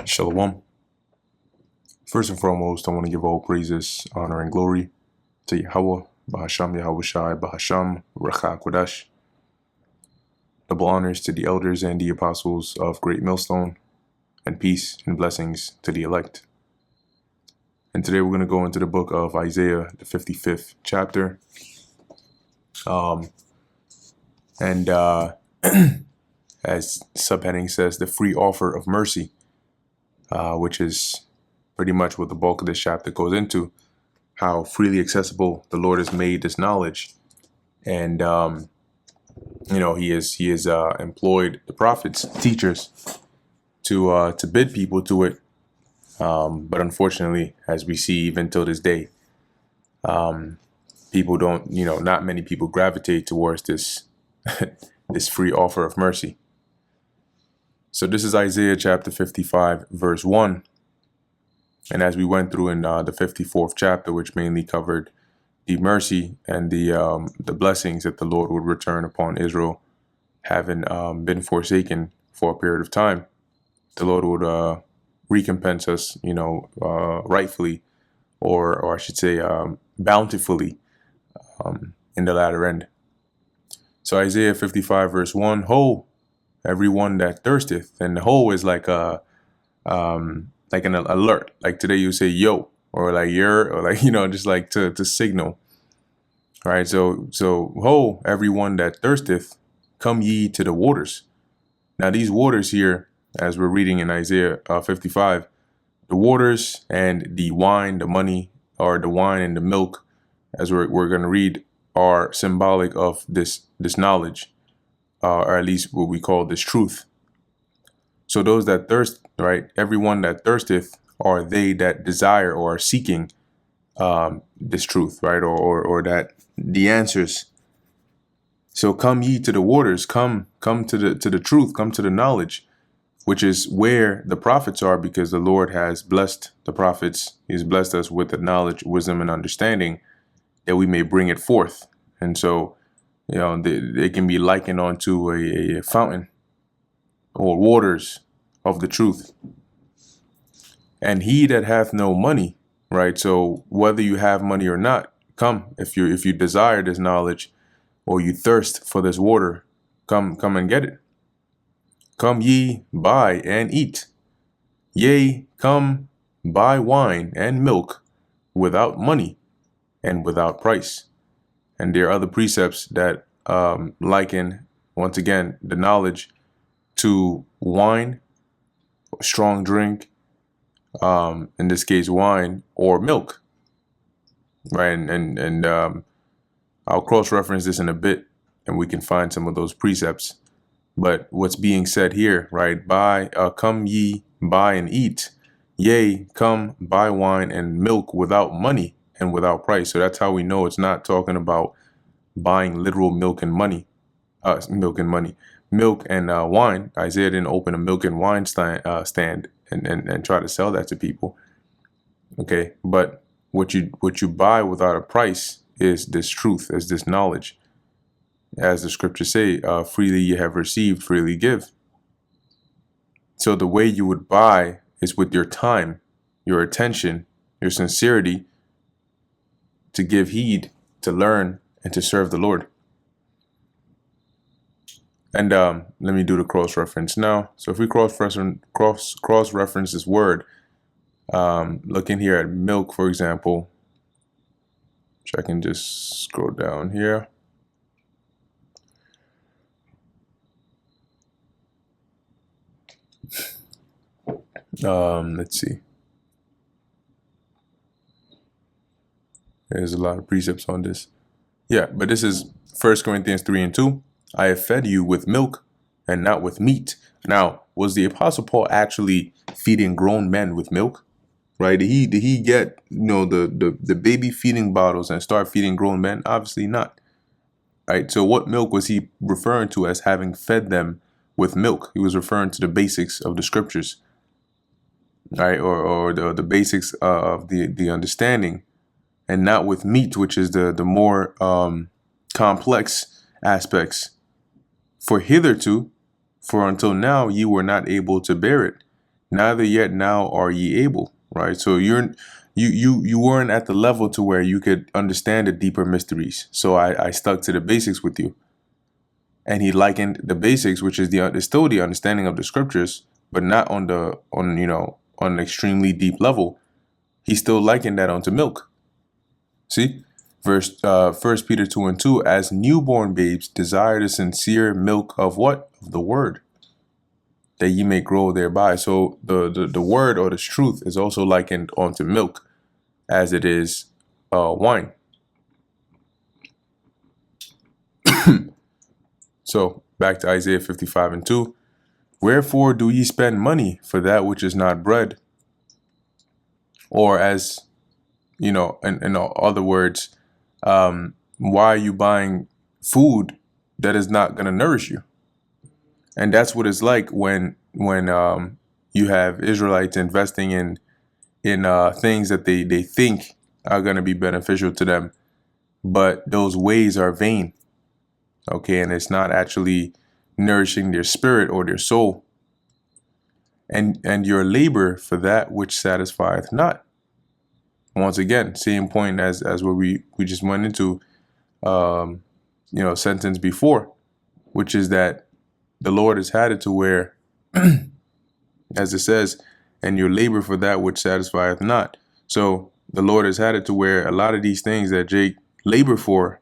Shalom. First and foremost, I want to give all praises, honor, and glory to Yahweh, Bahasham Yahweh Shai, Bahasham Racha Kodash. Double honors to the elders and the apostles of Great Millstone, and peace and blessings to the elect. And today we're going to go into the book of Isaiah, the 55th chapter. As subheading says, the free offer of mercy, which is pretty much what the bulk of this chapter goes into, how freely accessible the Lord has made this knowledge. And, he has employed the prophets, teachers, to bid people to it. But unfortunately, as we see even till this day, people don't, not many people gravitate towards this, this free offer of mercy. So this is Isaiah chapter 55, verse 1. And as we went through in the 54th chapter, which mainly covered the mercy and the blessings that the Lord would return upon Israel, having been forsaken for a period of time, the Lord would recompense us, rightfully, or I should say, bountifully, in the latter end. So Isaiah 55, verse 1, Ho, everyone that thirsteth. And the ho is like an alert. Like today you say yo, or like you're, or like, just like to signal. All right. So ho, everyone that thirsteth, come ye to the waters. Now these waters here, as we're reading in Isaiah 55, the waters and the wine, the money, or the wine and the milk, as we're going to read, are symbolic of this knowledge, or at least what we call this truth. So those that thirst, right, everyone that thirsteth are they that desire or are seeking this truth, right, or that the answers. So come ye to the waters, come to the truth, come to the knowledge, which is where the prophets are, because the Lord has blessed the prophets. He's blessed us with the knowledge, wisdom, and understanding that we may bring it forth. And so, they can be likened onto a fountain or waters of the truth. And he that hath no money, right? So whether you have money or not, come. If you desire this knowledge, or you thirst for this water, come and get it. Come ye, buy and eat. Yea, come buy wine and milk without money and without price. And there are other precepts that liken, once again, the knowledge to wine, strong drink, in this case wine, or milk, right? And I'll cross-reference this in a bit, and we can find some of those precepts. But what's being said here, right? Come ye, buy and eat. Yea, come buy wine and milk without money and without price. So that's how we know it's not talking about buying literal milk and money. Milk and wine. Isaiah didn't open a milk and wine stand and try to sell that to people. Okay, but what you buy without a price is this truth, is this knowledge. As the scriptures say, freely you have received, freely give. So the way you would buy is with your time, your attention, your sincerity, to give heed, to learn, and to serve the Lord. And let me do the cross-reference now. So if we cross-reference this word, looking here at milk, for example, which I can just scroll down here. Let's see. There's a lot of precepts on this. Yeah, but this is 1 Corinthians 3:2. I have fed you with milk and not with meat. Now, was the Apostle Paul actually feeding grown men with milk? Right? Did he get, the baby feeding bottles and start feeding grown men? Obviously not. Right? So what milk was he referring to as having fed them with milk? He was referring to the basics of the scriptures, right? Or the basics of the understanding, and not with meat, which is the more complex aspects. For until now, ye were not able to bear it, neither yet now are ye able. Right? So you weren't at the level to where you could understand the deeper mysteries. So I stuck to the basics with you. And he likened the basics, which is still the understanding of the scriptures, but not on on an extremely deep level. He still likened that onto milk. See? First Peter 2:2, as newborn babes desire the sincere milk of what? Of the word, that ye may grow thereby. So the word or the truth is also likened onto milk, as it is wine. So back to Isaiah 55:2. Wherefore do ye spend money for that which is not bread? Or as in other words, why are you buying food that is not going to nourish you? And that's what it's like when you have Israelites investing in things that they think are going to be beneficial to them, but those ways are vain. Okay, and it's not actually nourishing their spirit or their soul. And your labor for that which satisfieth not. Once again, same point as what we just went into, sentence before, which is that the Lord has had it to where, as it says, and your labor for that which satisfieth not. So the Lord has had it to where a lot of these things that Jake labor for,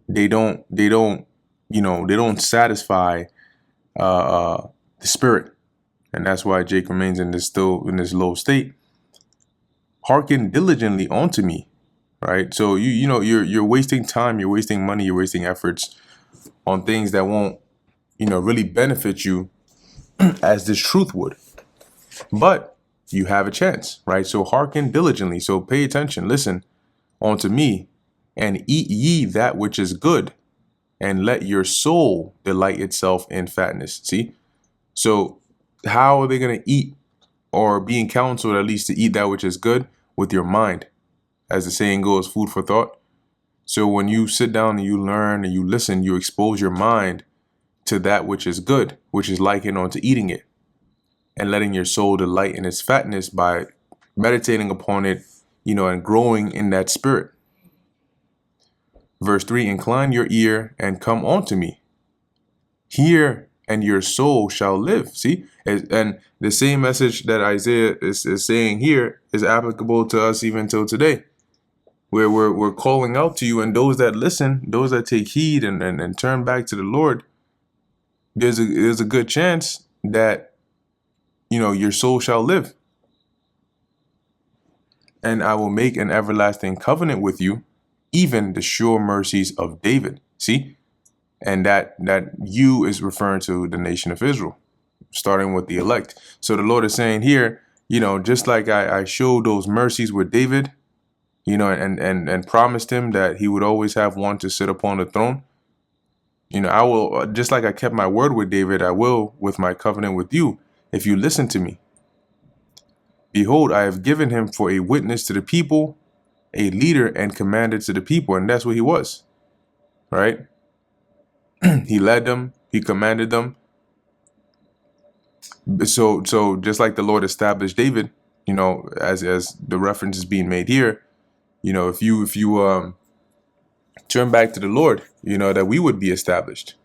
they don't satisfy the spirit, and that's why Jake remains in this low state. Hearken diligently unto me, right? So you're wasting time, you're wasting money, you're wasting efforts on things that won't really benefit you as this truth would. But you have a chance, right? So hearken diligently. So pay attention, listen unto me, and eat ye that which is good, and let your soul delight itself in fatness. See? So how are they going to eat, or being counseled at least to eat that which is good? With your mind. As the saying goes, food for thought. So when you sit down and you learn and you listen, you expose your mind to that which is good, which is likened unto eating it, and letting your soul delight in its fatness by meditating upon it, and growing in that spirit. Verse 3, incline your ear and come unto me. Hear, and your soul shall live. See? And the same message that Isaiah is saying here is applicable to us even till today, where we're calling out to you, and those that listen, those that take heed and turn back to the Lord, there's a good chance that your soul shall live. And I will make an everlasting covenant with you, even the sure mercies of David. See? And that you is referring to the nation of Israel, starting with the elect. So the Lord is saying here, just like I showed those mercies with David, and promised him that he would always have one to sit upon the throne. I will, just like I kept my word with David, I will with my covenant with you, if you listen to me. Behold, I have given him for a witness to the people, a leader and commander to the people. And that's what he was, right? He led them, he commanded them. So just like the Lord established David, as the reference is being made here, if you turn back to the Lord, that we would be established.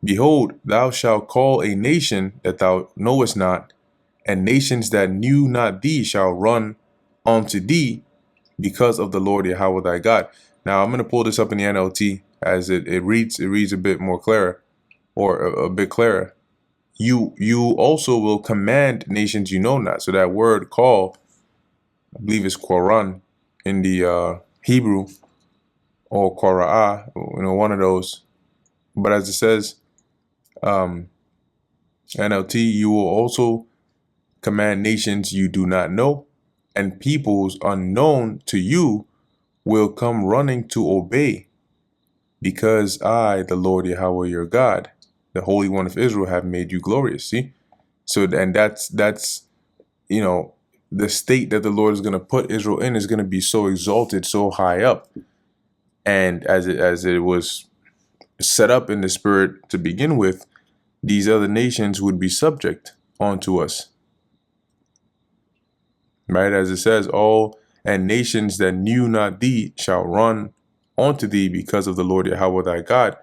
Behold, thou shalt call a nation that thou knowest not, and nations that knew not thee shall run unto thee because of the Lord Yahweh thy God. Now I'm going to pull this up in the NLT as it reads a bit more clearer, or a bit clearer. You also will command nations you know not. So that word call, I believe, is Quran in the Hebrew, or Qura'ah, one of those. But as it says, NLT, you will also command nations you do not know, and peoples unknown to you will come running to obey, because I, the Lord Yahweh your God, the Holy One of Israel, have made you glorious. See? So, and that's the state that the Lord is going to put Israel in is going to be so exalted, so high up. And as it was set up in the spirit to begin with, these other nations would be subject unto us. right? As it says, all and nations that knew not thee shall run unto thee because of the Lord Yahweh thy God.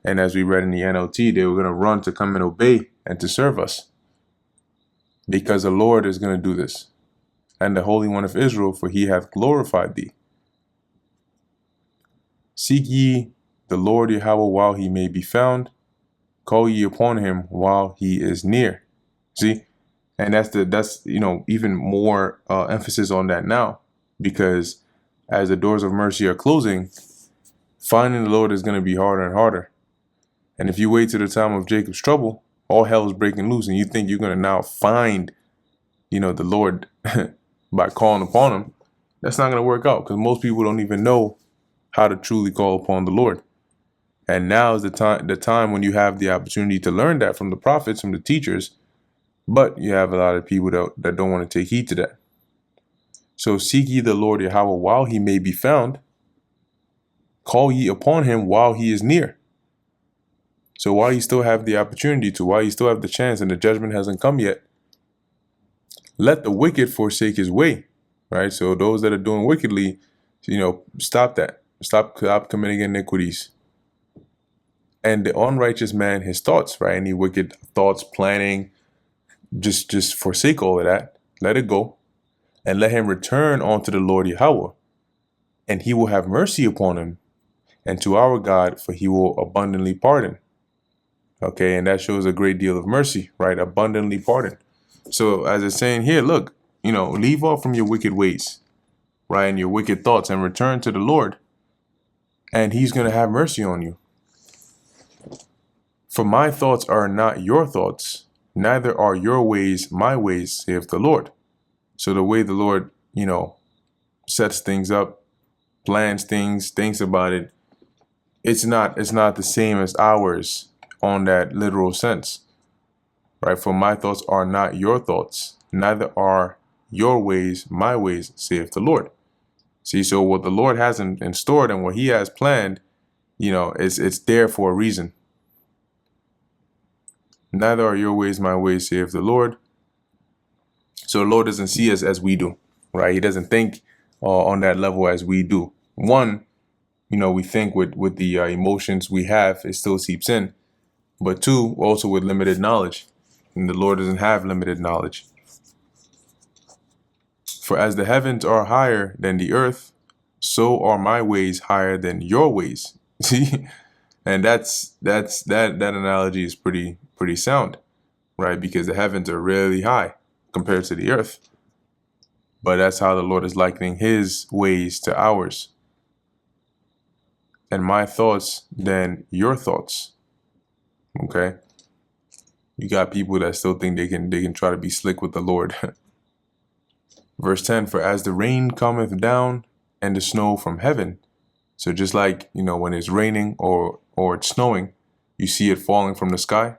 And as we read in the NLT, they were going to run to come and obey and to serve us, because the Lord is going to do this, and the Holy One of Israel, for he hath glorified thee. Seek ye the Lord Yahweh while he may be found. Call ye upon him while he is near. See, and that's even more emphasis on that now, because as the doors of mercy are closing, finding the Lord is going to be harder and harder. And if you wait to the time of Jacob's trouble, all hell is breaking loose, and you think you're going to now find, the Lord by calling upon him, that's not going to work out, because most people don't even know how to truly call upon the Lord. And now is the time when you have the opportunity to learn that from the prophets, from the teachers, but you have a lot of people that don't want to take heed to that. So seek ye the Lord Yahweh while he may be found. Call ye upon him while he is near. So while you still have the opportunity to, while you still have the chance and the judgment hasn't come yet, let the wicked forsake his way, right? So those that are doing wickedly, stop that. Stop committing iniquities. And the unrighteous man, his thoughts, right? Any wicked thoughts, planning, just forsake all of that. Let it go. And let him return unto the Lord Yahweh. And he will have mercy upon him. And to our God, for he will abundantly pardon. Okay, and that shows a great deal of mercy, right? Abundantly pardon. So as it's saying here, look, leave off from your wicked ways, right? And your wicked thoughts, and return to the Lord. And he's going to have mercy on you. For my thoughts are not your thoughts, neither are your ways my ways, saith the Lord. So the way the Lord, sets things up, plans things, thinks about it, it's not the same as ours on that literal sense, right? For my thoughts are not your thoughts, neither are your ways my ways, saith the Lord. See, so what the Lord has in store and what he has planned, it's there for a reason. Neither are your ways my ways, saith the Lord. So the Lord doesn't see us as we do, right? He doesn't think on that level as we do. One, we think with the emotions we have, it still seeps in. But two, also with limited knowledge. And the Lord doesn't have limited knowledge. For as the heavens are higher than the earth, so are my ways higher than your ways. See? And that analogy is pretty sound, right? Because the heavens are really high compared to the earth. But that's how the Lord is likening his ways to ours. And my thoughts than your thoughts. Okay? You got people that still think they can try to be slick with the Lord. Verse 10, for as the rain cometh down and the snow from heaven. So just like, when it's raining or it's snowing, you see it falling from the sky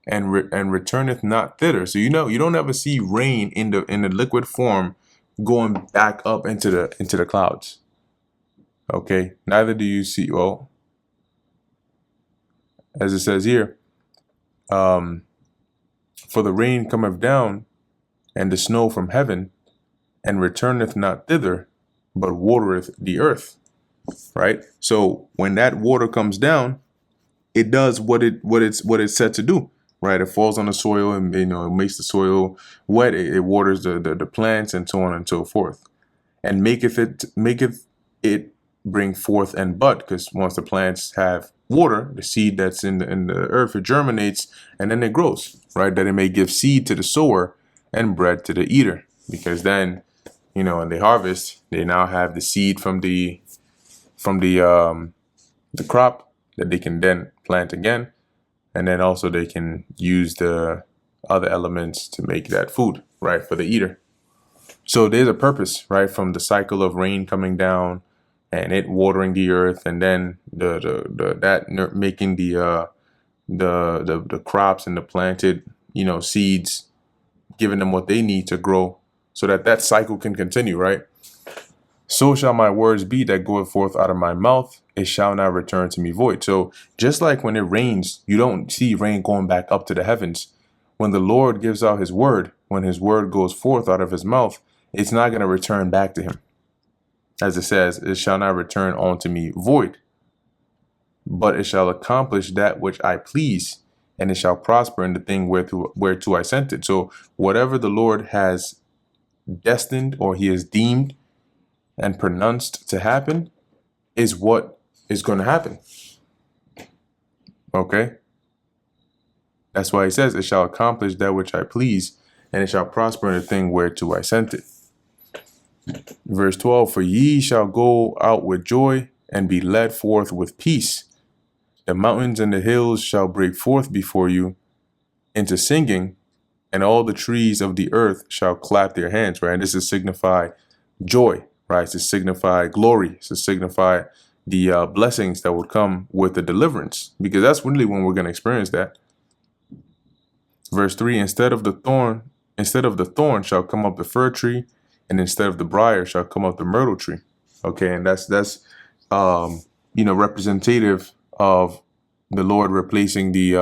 and returneth not thither. So, you don't ever see rain in the liquid form going back up into the clouds. Okay. Neither do you see, as it says here, for the rain cometh down and the snow from heaven, and returneth not thither, but watereth the earth. Right? So when that water comes down, it does what it's set to do. Right? It falls on the soil and it makes the soil wet. It waters the plants and so on and so forth. And maketh it bring forth and bud, because once the plants have water, the seed that's in the earth, it germinates and then it grows, right? That it may give seed to the sower and bread to the eater. Because then, when they harvest, they now have the seed from the crop that they can then plant again. And then also they can use the other elements to make that food, right, for the eater. So there's a purpose, right, from the cycle of rain coming down and it watering the earth, and then making the crops and the planted, seeds, giving them what they need to grow, so that cycle can continue, right? So shall my words be that goeth forth out of my mouth, it shall not return to me void. So just like when it rains, you don't see rain going back up to the heavens. when the Lord gives out his word, when his word goes forth out of his mouth, it's not going to return back to him. As it says, it shall not return unto me void, but it shall accomplish that which I please, and it shall prosper in the thing whereto I sent it. So whatever the Lord has destined or he has deemed and pronounced to happen is what is going to happen. Okay? That's why he says, it shall accomplish that which I please, and it shall prosper in the thing whereto I sent it. Verse 12, for ye shall go out with joy and be led forth with peace. The mountains and the hills shall break forth before you into singing, and all the trees of the earth shall clap their hands, right? And this is signify joy, right? It's to signify glory. It's to signify the blessings that would come with the deliverance, because that's really when we're going to experience that. Verse 3, instead of the thorn shall come up the fir tree, and instead of the briar shall come up the myrtle tree. Okay, and that's representative of the Lord replacing the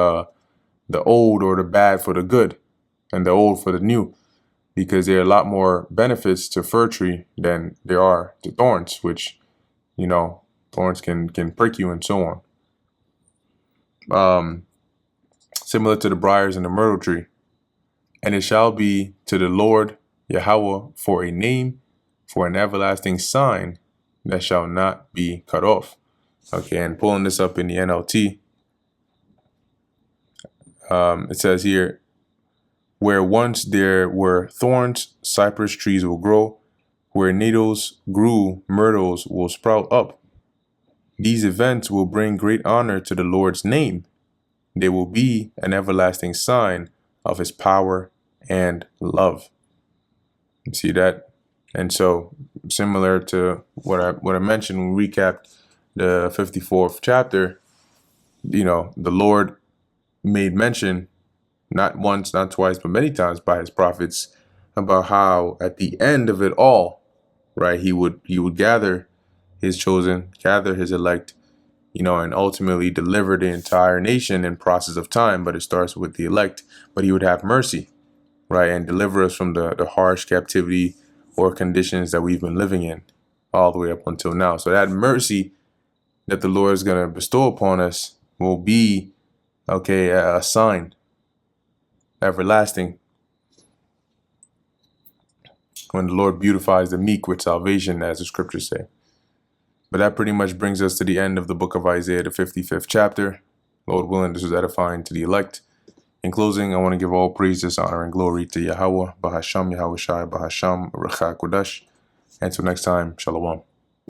old or the bad for the good, and the old for the new, because there are a lot more benefits to fir tree than there are to thorns, which, thorns can prick you and so on. Similar to the briars and the myrtle tree. And it shall be to the Lord Yahweh for a name, for an everlasting sign that shall not be cut off. Okay, and pulling this up in the NLT, it says here, where once there were thorns, cypress trees will grow. Where needles grew, myrtles will sprout up. These events will bring great honor to the Lord's name. They will be an everlasting sign of his power and love. You see that? And so, similar to what I mentioned when we recapped the 54th chapter, the Lord made mention, not once, not twice, but many times by his prophets, about how at the end of it all, right, he would gather his chosen, gather his elect, and ultimately deliver the entire nation in process of time. But it starts with the elect, but he would have mercy, right, and deliver us from the harsh captivity or conditions that we've been living in all the way up until now. So that mercy that the Lord is going to bestow upon us will be, a sign, everlasting, when the Lord beautifies the meek with salvation, as the scriptures say. But that pretty much brings us to the end of the book of Isaiah, the 55th chapter. Lord willing, this was edifying to the elect. In closing, I want to give all praises, honor, and glory to Yahweh, Bahasham, Yahweh Shai, Bahasham, Ruach HaKodesh. Until next time, Shalom.